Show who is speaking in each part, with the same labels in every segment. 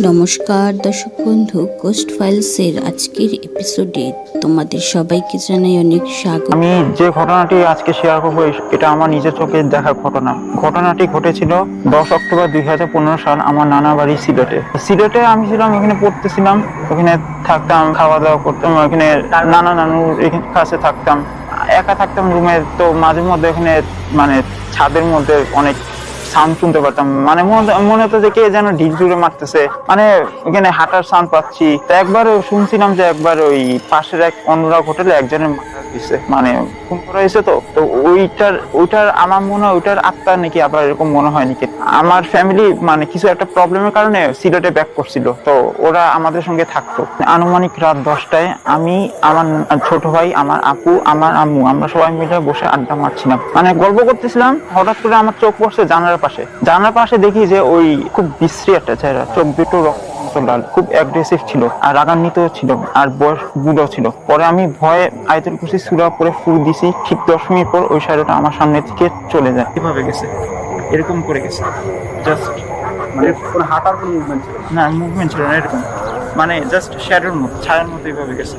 Speaker 1: নমস্কার দর্শক বন্ধু, গোস্ট ফাইলসের আজকের এপিসোডে তোমাদের সবাইকে জানাই অনেক স্বাগত।
Speaker 2: আমি যে ঘটনাটি আজকে শেয়ার করবো এটা আমার নিজের চোখে দেখা ঘটনাটি ঘটেছিল 10 অক্টোবর 2015 সাল আমার নানা বাড়ি সিলেটে আমি ছিলাম, এখানে পড়তেছিলাম, ওখানে থাকতাম, খাওয়া দাওয়া করতাম, ওখানে নানা নানুর কাছে থাকতাম, একা থাকতাম রুমে। তো মাঝে মধ্যে এখানে ছাদের মধ্যে অনেক সাউন্ড শুনতে পারতাম, মনে হতো যে কে যেন ঢিল জুড়ে মারতেছে, এখানে হাঁটার সাউন্ড পাচ্ছি। তো একবার শুনছিলাম যে একবার ওই পাশের এক অনুরাগ হোটেলে একজনের মার্ডার হয়েছে, খুন করা হয়েছে। তো ওইটার আমার মনে হয় ওইটার আত্মা নাকি আবার এরকম মনে হয় নাকি। আমার ফ্যামিলি কিছু একটা প্রবলেমের কারণে সিলেটে ব্যাক করছিল, তো ওরা আমাদের সঙ্গে থাকতো। আনুমানিক রাত 10টায় আমি, আমার ছোট ভাই, আমার আপু, আমার আম্মু, আমরা সবাই মিলে বসে আড্ডা মারছিলাম, গল্প করতেছিলাম। হঠাৎ করে আমার চোখ পড়ছে জানালার পাশে দেখি যে ওই খুব বিশ্রী একটা চেহারা, চোখ দুটো রক্ত লাল, খুব অ্যাগ্রেসিভ ছিল আর রাগান্বিত ছিল আর বয়স বুড়ো ছিল। পরে আমি ভয়ে আয়াতুল কুরসি সূরা পড়ে ফুল দিছি। ঠিক 10 মিনিট পর ওই শ্যাডোটা আমার সামনে থেকে চলে যায়। কিভাবে গেছে, এরকম করে গেছে, জাস্ট কোনো হাঁটার কোনো মুভমেন্ট ছিল না, এরকম জাস্ট শ্যাডোর মতো, ছায়ার মতো এইভাবে গেছে।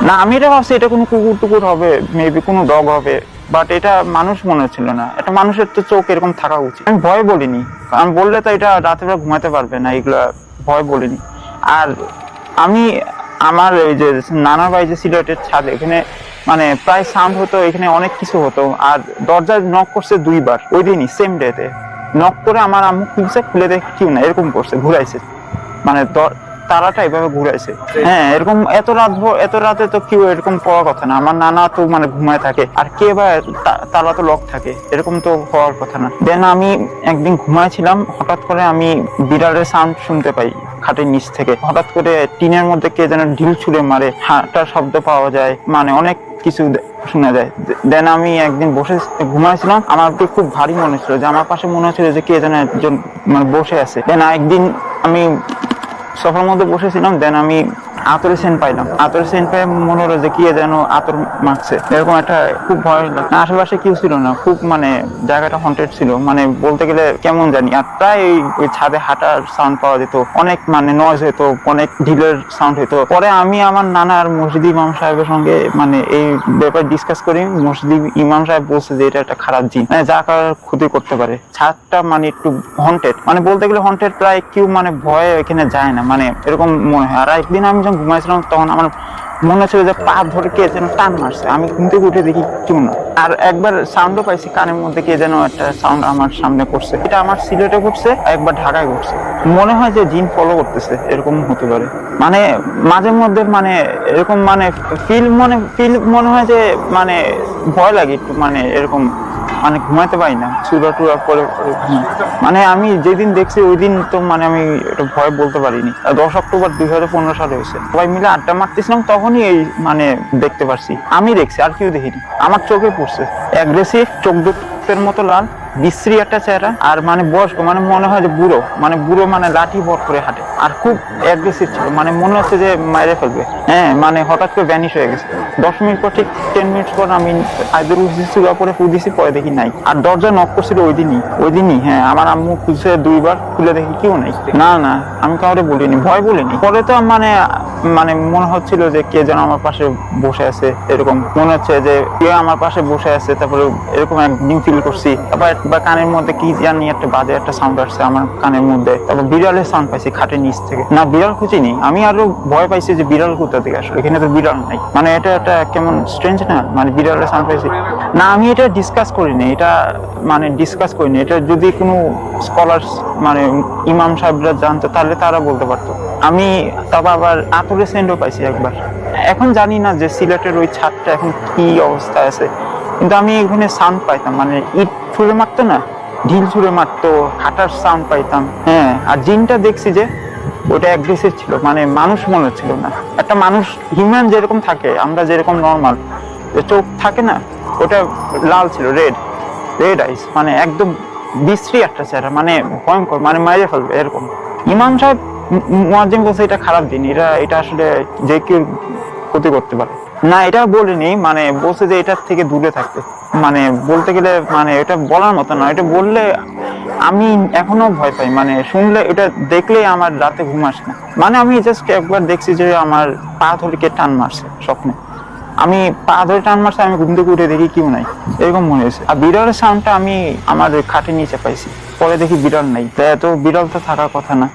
Speaker 2: না, আমি এটা ভাবছি এটা কোনো কুকুর টুকুর হবে, মেবি কোনো ডগ হবে, বাট এটা মানুষ মনে হচ্ছিল না। এটা মানুষের তো চোখ এরকম থাকা উচিত। আমি ভয় বলিনি, আমি বললে তো এটা রাতের বেলা ঘুমাতে পারবে না, এগুলা ভয় বলিনি। আর আমি আমার ওই যে নানা বাড়ি যে সিলেটের ছাদ, এখানে প্রায় সাউন্ড হতো, এখানে অনেক কিছু হতো। আর দরজায় নক করছে 2বার ওই দিনই, সেম ডেতে নক করে। আমার আম্মু খুলে দেখে কেউ না, এরকম করছে, ঘুরাইছে, তারাটা এভাবে ঘুরাইছে। হ্যাঁ, এরকম এত রাতে তো কেউ এরকম করার কথা না। আমার নানা তো ঘুমায় থাকে, আর কে বা তালা তো লক থাকে, এরকম তো হওয়ার কথা না। দেন আমি একদিন ঘুমাইছিলাম, হঠাৎ করে আমি বিড়ালের সাউন্ড শুনতে পাই খাটের নিচ থেকে। হঠাৎ করে টিনের মধ্যে কে যেন ঢিল ছুঁড়ে মারে, হাঁটার শব্দ পাওয়া যায়, অনেক কিছু শোনা যায়। দেন আমি একদিন বসে ঘুমাইছিলাম, আমার খুব ভারী মনে হচ্ছিল, যে আমার পাশে মনে হচ্ছিল যে কে যেন একজন বসে আছে। দেন একদিন আমি সোফার মধ্যে বসেছিলাম, দেন আমি আতরের সেন্ট পাইলাম। আতরের সেন্ট পেয়ে মনে হলো যে কি যেন আতর মাখছে, এরকম একটা খুব ভয় লাগলো। আশেপাশে কেউ ছিল না, খুব জায়গাটা হন্টেড ছিল, বলতে গেলে কেমন জানি। আর প্রায় ওই ছাদে হাঁটার সাউন্ড পাওয়া যেত, অনেক নয়েজ হইতো, অনেক ঢিলের সাউন্ড হইতো। পরে আমি আমার নানা আর মসজিদ ইমাম সাহেবের সঙ্গে এই ব্যাপারে ডিসকাস করি। মসজিদ ইমাম সাহেব বলছে যে এটা একটা খারাপ জিন, যা কারোর ক্ষতি করতে পারে। ছাদটা একটু হন্টেড, বলতে গেলে হন্টেড, প্রায় কেউ ভয়ে এখানে যায় না, এরকম মনে হয়। আর একদিন আমি যখন ঘুমাইছিলাম, তখন আমার মনে হচ্ছিল যে পা ধরে কে যেন টান মারছে। আমি ঘুম থেকে উঠে দেখি কেউ না। আর একবার সাউন্ডও পাইছি, কানের মধ্যে কে যেন একটা সাউন্ড আমার সামনে করছে। এটা আমার সিলেটে ঘটছে, একবার ঢাকায় ঘটছে। মনে হয় যে জিন ফলো করতেছে, এরকম হতে পারে। মাঝে মধ্যে এরকম ফিল মনে হয় যে ভয় লাগে একটু, এরকম ঘুমাতে পারি না, চূড়া টুড়া করে আমি যেদিন দেখছি ওই দিন তো আমি এটা ভয় বলতে পারিনি। 10 অক্টোবর 2015 সালে হয়েছে। সবাই মিলে আড্ডা মারতেছিলাম, তখনই এই দেখতে পারছি। আমি দেখছি, আর কেউ দেখিনি। আমার চোখে পড়ছে, অ্যাগ্রেসিভ, চোখ দুটোর মতো লাল, বিশ্রী একটা চেহারা। আর বয়স্ক, মনে হয় যে বুড়ো, লাঠি ভর করে হাঁটে, আর খুব অ্যাগ্রেসিভ ছিল, মনে হচ্ছে যে মাইরে ফেলবে। হ্যাঁ, হঠাৎ করে ভ্যানিশ হয়ে গেছে। 10 মিনিট পর, ঠিক 10 মিনিট পর আমি আয়াতুল কুরসি সূরা পড়ে ফু দিছি, পরে দেখি নাই। আর দরজা নক করছিল ওই দিনই। হ্যাঁ, আমার আম্মু খুলছে 2বার, খুলে দেখি কেউ নাই। না, আমি কাউরে বলিনি, ভয় বলিনি। পরে তো মনে হচ্ছিল যে কে যেন আমার পাশে বসে আছে, এরকম মনে হচ্ছে যে কে আমার পাশে বসে আছে। তারপরে এরকম একদিন ফিল করছি। তারপর কানের মধ্যে কি জানি একটা বাজে একটা সাউন্ড আসছে আমার কানের মধ্যে। তারপর বিড়ালের সাউন্ড পাইছি খাটের নিচ থেকে। না, বিড়াল খুঁজিনি, আমি আরো ভয় পাইছি যে বিড়াল কোথা থেকে আসলো, এখানে তো বিড়াল নাই। এটা একটা কেমন স্ট্রেঞ্জ না, বিড়ালের সাউন্ড পাইছি। না, আমি এটা ডিসকাস করিনি, এটা যদি কোনো স্কলার ইমাম সাহেবরা জানতো, তাহলে তারা বলতে পারতো। আমি তারপর আবার আতরের সেন্টও পাইছি একবার। এখন জানি না যে সিলেটের ওই ছাদটা এখন কি অবস্থায় আছে, কিন্তু আমি এখানে সাউন্ড পাইতাম, ইট ছুঁড়ে মারতো না, ঢিল ছুঁড়ে মারতো, হাঁটার সাউন্ড পাইতাম। হ্যাঁ, আর জিনটা দেখছি যে ওটা অ্যাগ্রেসিভ ছিল, মানুষ মনে হচ্ছিল না। একটা মানুষ, হিউম্যান যেরকম থাকে, আমরা যেরকম নর্মাল চোখ থাকে না, ওটা লাল ছিল, রেড আইস, একদম বিশ্রী একটা চেহারা, ভয়ঙ্কর, মাইরে ফেলবে এরকম। ইমাম সাহেব মুয়াজ্জিন বলছে এটা খারাপ দিন, এটা আসলে যে কেউ ক্ষতি করতে পারে। না, এটা বলিনি, বলছে যে এটার থেকে দূরে থাকতে। বলতে গেলে এটা বলার মতো না, এটা বললে আমি এখনো ভয় পাই, মানে শুনলে এটা দেখলেই আমার রাতে ঘুম আসে না। মানে আমি জাস্ট একবার দেখছি যে আমার পা ধরে কে টান মারছে স্বপ্নে, আমি পা ধরে টান মারছে, আমি ঘুম থেকে উঠে দেখি কেউ নাই, এরকম মনে হয়েছে। আর বিড়ালের সাউন্ডটা আমি আমার খাটের নিচে পাইছি, পরে দেখি বিড়াল নাই, তো এত বিড়াল তো থাকার কথা না।